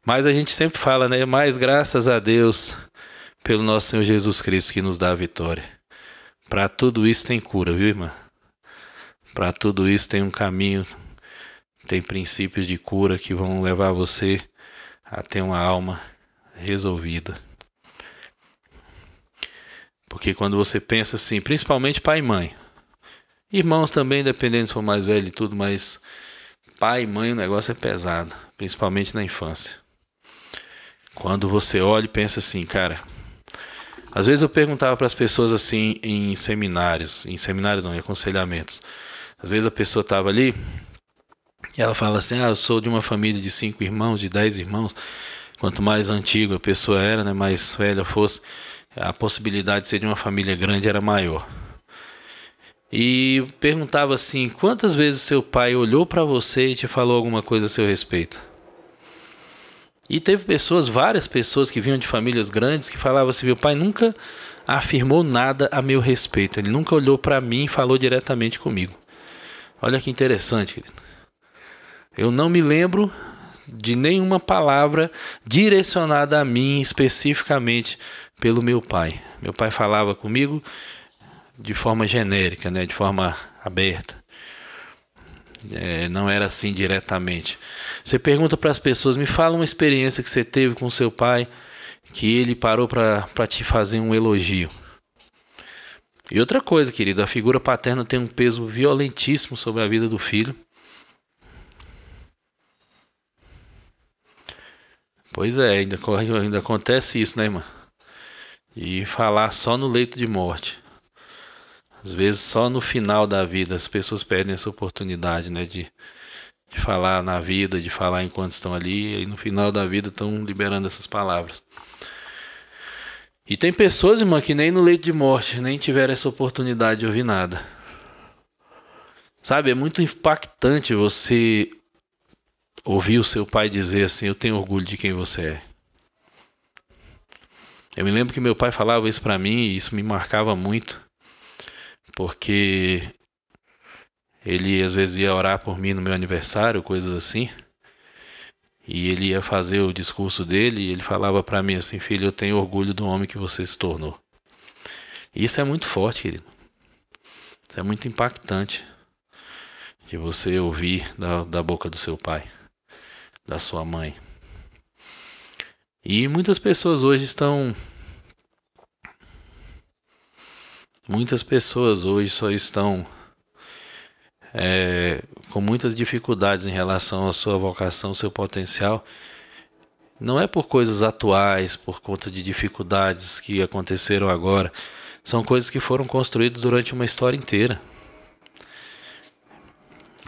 Mas a gente sempre fala, né? Mas graças a Deus pelo nosso Senhor Jesus Cristo que nos dá a vitória. Para tudo isso tem cura, viu, irmã? Para tudo isso tem um caminho, tem princípios de cura que vão levar você a ter uma alma resolvida. Porque quando você pensa assim, principalmente pai e mãe, irmãos também, dependendo se for mais velho e tudo, mas pai e mãe o negócio é pesado, principalmente na infância. Quando você olha e pensa assim, cara, às vezes eu perguntava para as pessoas assim em seminários não, em aconselhamentos. Às vezes a pessoa estava ali e ela fala assim: eu sou de uma família de 5 irmãos, de 10 irmãos. Quanto mais antiga a pessoa era, né, mais velha fosse, a possibilidade de ser de uma família grande era maior. e perguntava assim: quantas vezes seu pai olhou para você e te falou alguma coisa a seu respeito? E teve pessoas, várias pessoas que vinham de famílias grandes que falavam assim: meu pai nunca afirmou nada a meu respeito, ele nunca olhou para mim e falou diretamente comigo. Olha que interessante, querido. Eu não me lembro de nenhuma palavra direcionada a mim especificamente pelo meu pai. Meu pai falava comigo de forma genérica, né, de forma aberta. Não era assim diretamente. Você pergunta para as pessoas: me fala uma experiência que você teve com seu pai, que ele parou para te fazer um elogio. E outra coisa, querido, a figura paterna tem um peso violentíssimo sobre a vida do filho. Pois é, ainda acontece isso, né, irmã? E falar só no leito de morte. Às vezes só no final da vida as pessoas perdem essa oportunidade, né, de falar na vida, de falar enquanto estão ali, e no final da vida estão liberando essas palavras. E tem pessoas, irmã, que nem no leito de morte, nem tiveram essa oportunidade de ouvir nada. Sabe, é muito impactante você ouvir o seu pai dizer assim: eu tenho orgulho de quem você é. Eu me lembro que meu pai falava isso pra mim e isso me marcava muito, porque ele às vezes ia orar por mim no meu aniversário, coisas assim, e ele ia fazer o discurso dele e ele falava pra mim assim: filho, eu tenho orgulho do homem que você se tornou. E isso é muito forte, querido. Isso é muito impactante de você ouvir da boca do seu pai, da sua mãe. E muitas pessoas hoje só estão com muitas dificuldades em relação à sua vocação, ao seu potencial. Não é por coisas atuais, por conta de dificuldades que aconteceram agora. São coisas que foram construídas durante uma história inteira.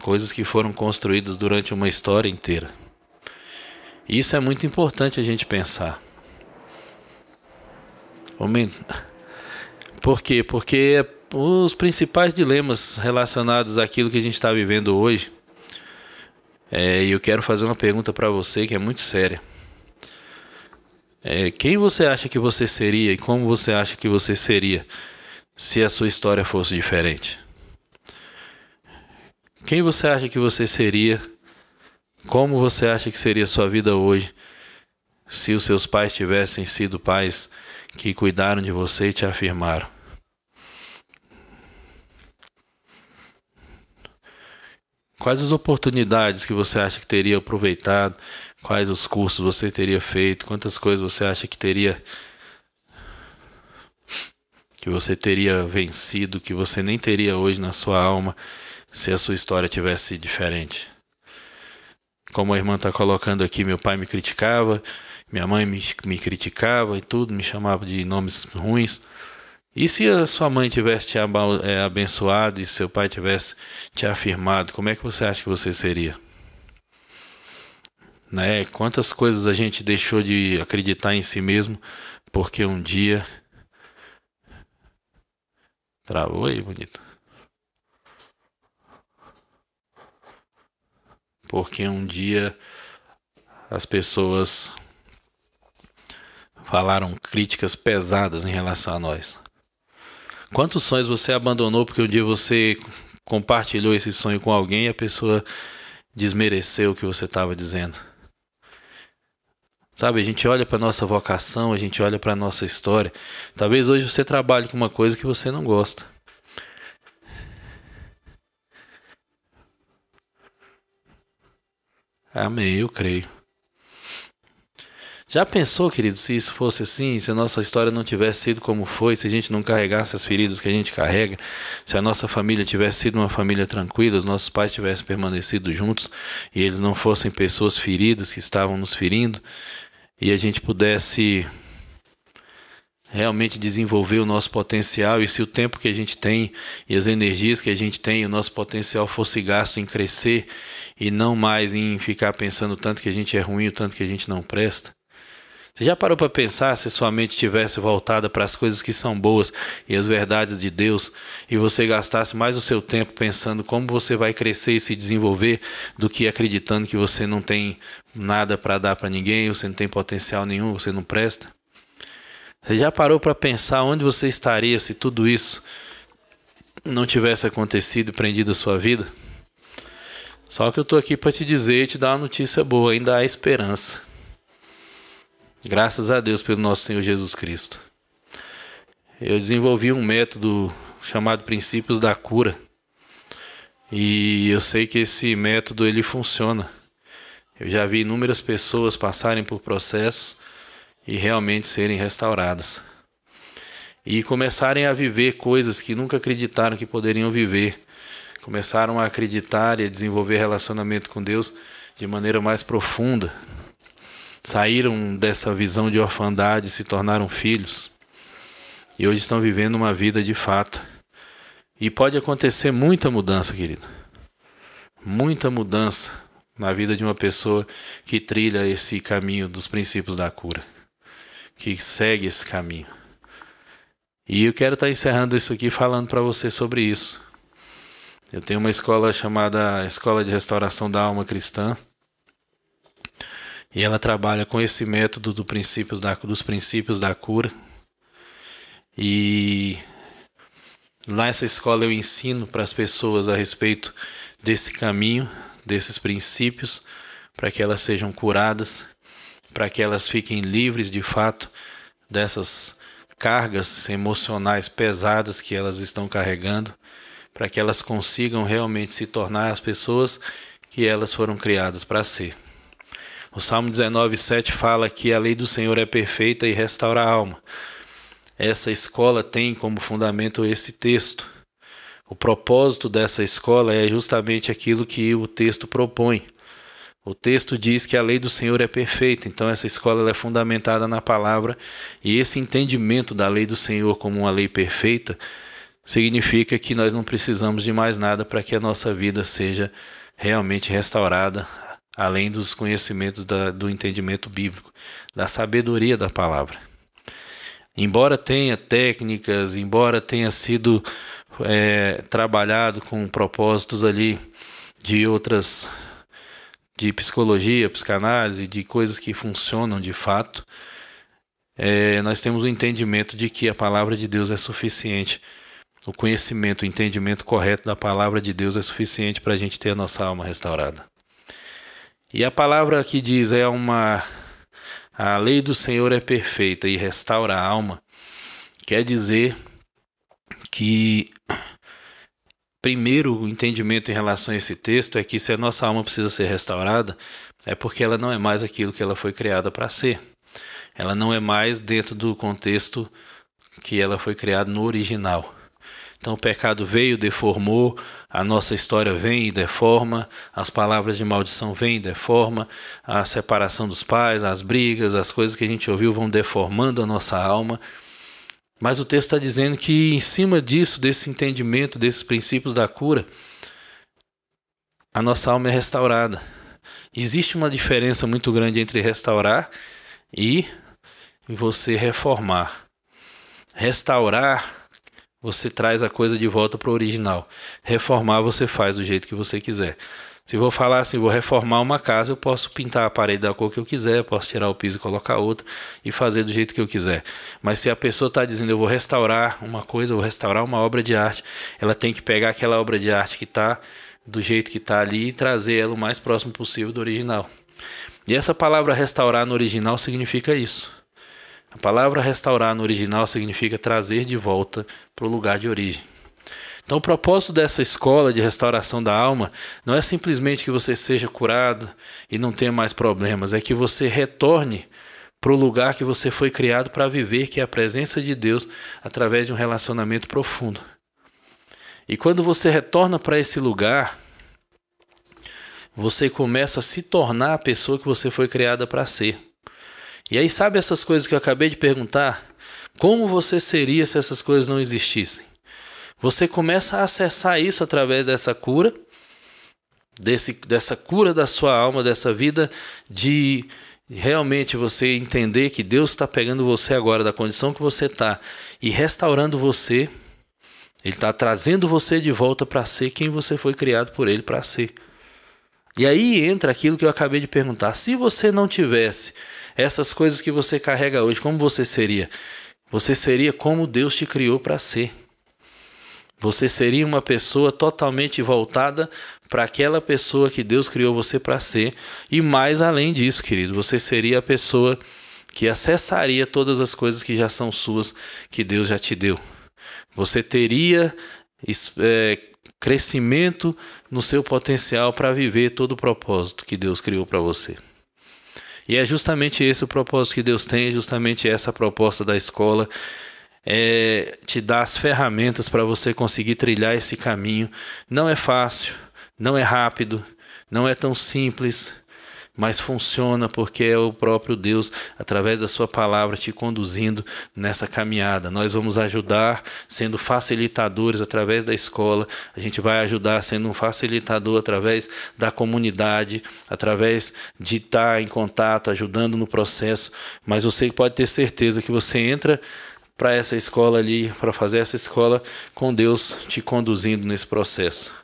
Coisas que foram construídas durante uma história inteira. E isso é muito importante a gente pensar. Por quê? Porque os principais dilemas relacionados àquilo que a gente está vivendo hoje, e eu quero fazer uma pergunta para você que é muito séria. Quem você acha que você seria e como você acha que você seria se a sua história fosse diferente? Quem você acha que você seria? Como você acha que seria a sua vida hoje se os seus pais tivessem sido pais que cuidaram de você e te afirmaram? Quais as oportunidades que você acha que teria aproveitado? Quais os cursos você teria feito? Quantas coisas você acha que você teria vencido, que você nem teria hoje na sua alma se a sua história tivesse sido diferente? Como a irmã está colocando aqui, meu pai me criticava, minha mãe me criticava e tudo, me chamava de nomes ruins. E se a sua mãe tivesse te abençoado e seu pai tivesse te afirmado, como é que você acha que você seria? Né? Quantas coisas a gente deixou de acreditar em si mesmo porque um dia... Travou aí, bonito. Porque um dia as pessoas falaram críticas pesadas em relação a nós. Quantos sonhos você abandonou porque um dia você compartilhou esse sonho com alguém e a pessoa desmereceu o que você estava dizendo? Sabe, a gente olha para nossa vocação, a gente olha para nossa história. Talvez hoje você trabalhe com uma coisa que você não gosta. Amém, eu creio. Já pensou, querido, se isso fosse assim, se a nossa história não tivesse sido como foi, se a gente não carregasse as feridas que a gente carrega, se a nossa família tivesse sido uma família tranquila, os nossos pais tivessem permanecido juntos e eles não fossem pessoas feridas que estavam nos ferindo, e a gente pudesse realmente desenvolver o nosso potencial, e se o tempo que a gente tem e as energias que a gente tem, o nosso potencial fosse gasto em crescer e não mais em ficar pensando o tanto que a gente é ruim, o tanto que a gente não presta. Você já parou para pensar se sua mente tivesse voltada para as coisas que são boas e as verdades de Deus, e você gastasse mais o seu tempo pensando como você vai crescer e se desenvolver do que acreditando que você não tem nada para dar para ninguém, você não tem potencial nenhum, você não presta? Você já parou para pensar onde você estaria se tudo isso não tivesse acontecido e prendido a sua vida? Só que eu estou aqui para te dizer e te dar uma notícia boa, ainda há esperança. Graças a Deus pelo nosso Senhor Jesus Cristo. Eu desenvolvi um método chamado Princípios da Cura. E eu sei que esse método ele funciona. Eu já vi inúmeras pessoas passarem por processos e realmente serem restauradas. E começarem a viver coisas que nunca acreditaram que poderiam viver. Começaram a acreditar e a desenvolver relacionamento com Deus de maneira mais profunda. Saíram dessa visão de orfandade e se tornaram filhos. E hoje estão vivendo uma vida de fato. E pode acontecer muita mudança, querido. Muita mudança na vida de uma pessoa que trilha esse caminho dos princípios da cura. Que segue esse caminho. E eu quero estar encerrando isso aqui falando para você sobre isso. Eu tenho uma escola chamada Escola de Restauração da Alma Cristã. E ela trabalha com esse método dos princípios da cura. E lá nessa escola eu ensino para as pessoas a respeito desse caminho, desses princípios, para que elas sejam curadas, para que elas fiquem livres de fato dessas cargas emocionais pesadas que elas estão carregando, para que elas consigam realmente se tornar as pessoas que elas foram criadas para ser. O Salmo 19:7 fala que a lei do Senhor é perfeita e restaura a alma. Essa escola tem como fundamento esse texto. O propósito dessa escola é justamente aquilo que o texto propõe. O texto diz que a lei do Senhor é perfeita, então essa escola ela é fundamentada na palavra, e esse entendimento da lei do Senhor como uma lei perfeita significa que nós não precisamos de mais nada para que a nossa vida seja realmente restaurada, além dos conhecimentos do entendimento bíblico, da sabedoria da palavra. Embora tenha técnicas, embora tenha sido trabalhado com propósitos ali de psicologia, psicanálise, de coisas que funcionam de fato, nós temos o entendimento de que a palavra de Deus é suficiente. O conhecimento, o entendimento correto da palavra de Deus é suficiente para a gente ter a nossa alma restaurada. E a palavra que diz a lei do Senhor é perfeita e restaura a alma, quer dizer que, primeiro, o entendimento em relação a esse texto é que se a nossa alma precisa ser restaurada, é porque ela não é mais aquilo que ela foi criada para ser. Ela não é mais dentro do contexto que ela foi criada no original. Então o pecado veio, deformou, a nossa história vem e deforma, as palavras de maldição vêm e deforma, a separação dos pais, as brigas, as coisas que a gente ouviu vão deformando a nossa alma. Mas o texto está dizendo que em cima disso, desse entendimento, desses princípios da cura, a nossa alma é restaurada. Existe uma diferença muito grande entre restaurar e você reformar. Restaurar, você traz a coisa de volta para o original. Reformar, você faz do jeito que você quiser. Se eu vou falar assim, vou reformar uma casa, eu posso pintar a parede da cor que eu quiser, posso tirar o piso e colocar outra e fazer do jeito que eu quiser. Mas se a pessoa está dizendo, eu vou restaurar uma coisa, eu vou restaurar uma obra de arte, ela tem que pegar aquela obra de arte que está do jeito que está ali e trazer ela o mais próximo possível do original. E essa palavra restaurar no original significa isso. A palavra restaurar no original significa trazer de volta para o lugar de origem. Então o propósito dessa escola de restauração da alma não é simplesmente que você seja curado e não tenha mais problemas, é que você retorne para o lugar que você foi criado para viver, que é a presença de Deus através de um relacionamento profundo. E quando você retorna para esse lugar, você começa a se tornar a pessoa que você foi criada para ser. E aí, sabe essas coisas que eu acabei de perguntar? Como você seria se essas coisas não existissem? Você começa a acessar isso através dessa cura, dessa cura da sua alma, dessa vida de realmente você entender que Deus está pegando você agora da condição que você está e restaurando você, Ele está trazendo você de volta para ser quem você foi criado por Ele para ser. E aí entra aquilo que eu acabei de perguntar. Se você não tivesse essas coisas que você carrega hoje, como você seria? Você seria como Deus te criou para ser. Você seria uma pessoa totalmente voltada para aquela pessoa que Deus criou você para ser. E mais além disso, querido, você seria a pessoa que acessaria todas as coisas que já são suas, que Deus já te deu. Você teria crescimento no seu potencial para viver todo o propósito que Deus criou para você. E é justamente esse o propósito que Deus tem, é justamente essa a proposta da escola, te dar as ferramentas para você conseguir trilhar esse caminho. Não é fácil, não é rápido, não é tão simples, mas funciona porque é o próprio Deus, através da sua palavra, te conduzindo nessa caminhada. Nós vamos ajudar sendo facilitadores através da escola, a gente vai ajudar sendo um facilitador através da comunidade, através de estar em contato, ajudando no processo, mas você pode ter certeza que você entra para essa escola ali, para fazer essa escola com Deus te conduzindo nesse processo.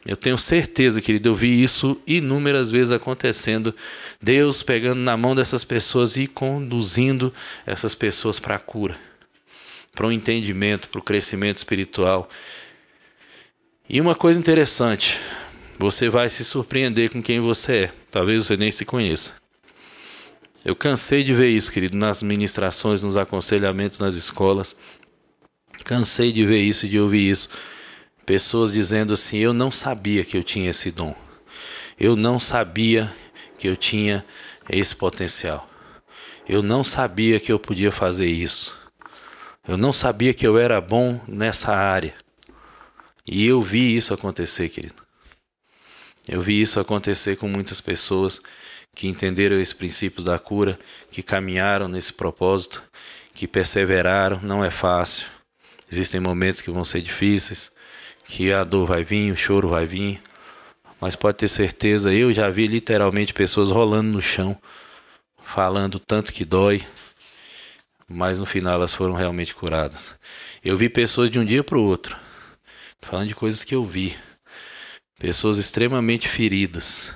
Eu tenho certeza, querido, eu vi isso inúmeras vezes acontecendo. Deus pegando na mão dessas pessoas e conduzindo essas pessoas para a cura, para o entendimento, para o crescimento espiritual. E uma coisa interessante, você vai se surpreender com quem você é. Talvez você nem se conheça. Eu cansei de ver isso, querido, nas ministrações, nos aconselhamentos, nas escolas. Cansei de ver isso, de ouvir isso. Pessoas dizendo assim, eu não sabia que eu tinha esse dom. Eu não sabia que eu tinha esse potencial. Eu não sabia que eu podia fazer isso. Eu não sabia que eu era bom nessa área. E eu vi isso acontecer, querido. Eu vi isso acontecer com muitas pessoas que entenderam esses princípios da cura, que caminharam nesse propósito, que perseveraram. Não é fácil. Existem momentos que vão ser difíceis, que a dor vai vir, o choro vai vir, mas pode ter certeza, eu já vi literalmente pessoas rolando no chão, falando tanto que dói, mas no final elas foram realmente curadas. Eu vi pessoas de um dia para o outro, falando de coisas que eu vi, pessoas extremamente feridas,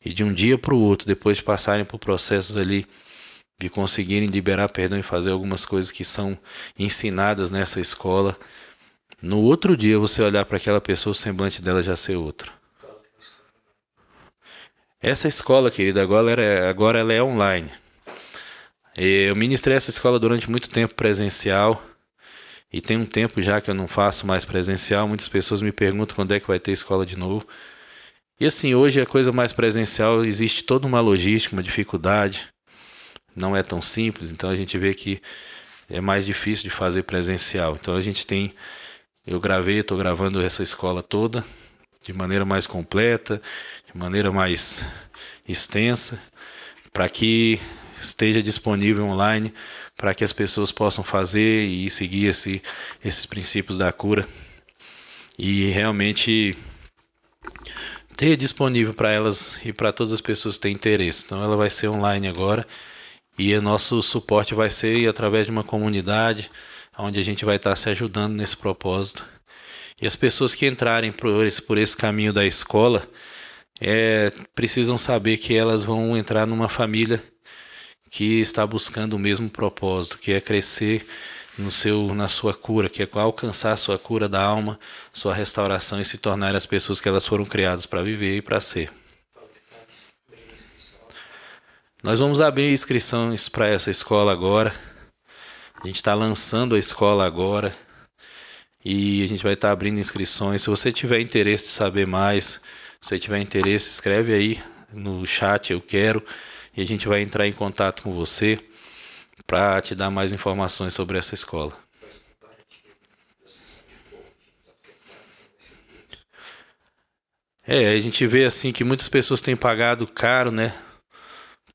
e de um dia para o outro, depois de passarem por processos ali, de conseguirem liberar perdão e fazer algumas coisas que são ensinadas nessa escola, no outro dia você olhar para aquela pessoa, o semblante dela já ser outro. Essa escola, querida, agora ela é online. Eu ministrei essa escola durante muito tempo presencial. E tem um tempo já que eu não faço mais presencial. Muitas pessoas me perguntam quando é que vai ter escola de novo. E assim, hoje a coisa mais presencial, existe toda uma logística, uma dificuldade. Não é tão simples, então a gente vê que é mais difícil de fazer presencial. Então a gente tem... Eu estou gravando essa escola toda de maneira mais completa, de maneira mais extensa, para que esteja disponível online, para que as pessoas possam fazer e seguir esses princípios da cura e realmente ter disponível para elas e para todas as pessoas que têm interesse. Então ela vai ser online agora e o nosso suporte vai ser através de uma comunidade onde a gente vai estar se ajudando nesse propósito. E as pessoas que entrarem por esse caminho da escola precisam saber que elas vão entrar numa família que está buscando o mesmo propósito, que é crescer na sua cura, que é alcançar a sua cura da alma, sua restauração e se tornar as pessoas que elas foram criadas para viver e para ser. Nós vamos abrir inscrições para essa escola agora. A gente está lançando a escola agora e a gente vai estar abrindo inscrições. Se você tiver interesse de saber mais, se você tiver interesse, escreve aí no chat "eu quero" e a gente vai entrar em contato com você para te dar mais informações sobre essa escola. A gente vê assim que muitas pessoas têm pagado caro, né?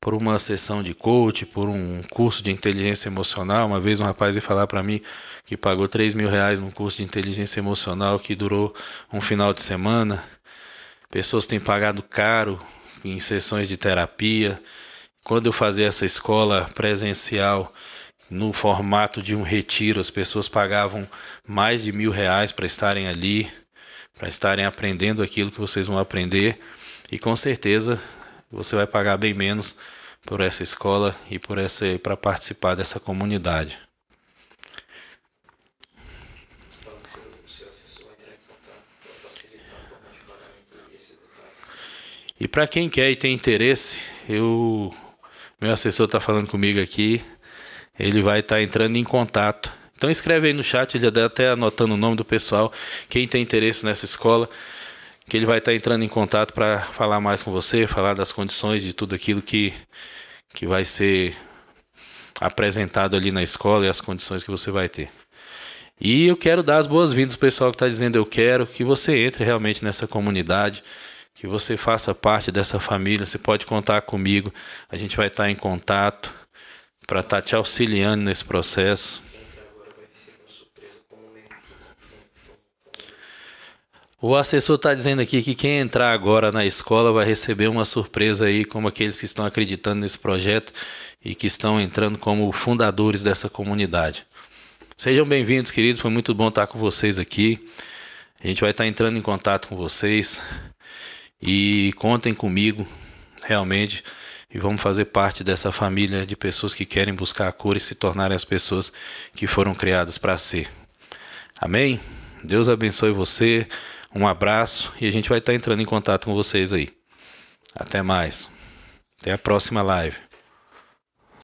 Por uma sessão de coach, por um curso de inteligência emocional. Uma vez um rapaz veio falar para mim que pagou R$3.000 num curso de inteligência emocional que durou um final de semana. Pessoas têm pagado caro em sessões de terapia quando eu fazia essa escola presencial no formato de um retiro, as pessoas pagavam mais de R$ 1.000 para estarem ali, para estarem aprendendo aquilo que vocês vão aprender, e com certeza você vai pagar bem menos por essa escola e para participar dessa comunidade. E para quem quer e tem interesse, meu assessor está falando comigo aqui, ele vai estar entrando em contato. Então escreve aí no chat, ele até anotando o nome do pessoal, quem tem interesse nessa escola, que ele vai estar entrando em contato para falar mais com você, falar das condições de tudo aquilo que vai ser apresentado ali na escola e as condições que você vai ter. E eu quero dar as boas-vindas ao pessoal que está dizendo eu quero, que você entre realmente nessa comunidade, que você faça parte dessa família. Você pode contar comigo, a gente vai estar em contato para estar te auxiliando nesse processo. O assessor está dizendo aqui que quem entrar agora na escola vai receber uma surpresa aí, como aqueles que estão acreditando nesse projeto e que estão entrando como fundadores dessa comunidade. Sejam bem-vindos, queridos, foi muito bom estar com vocês aqui. A gente vai estar entrando em contato com vocês e contem comigo, realmente, e vamos fazer parte dessa família de pessoas que querem buscar a cura e se tornarem as pessoas que foram criadas para ser. Amém? Deus abençoe você. Um abraço e a gente vai estar entrando em contato com vocês aí. Até mais. Até a próxima live.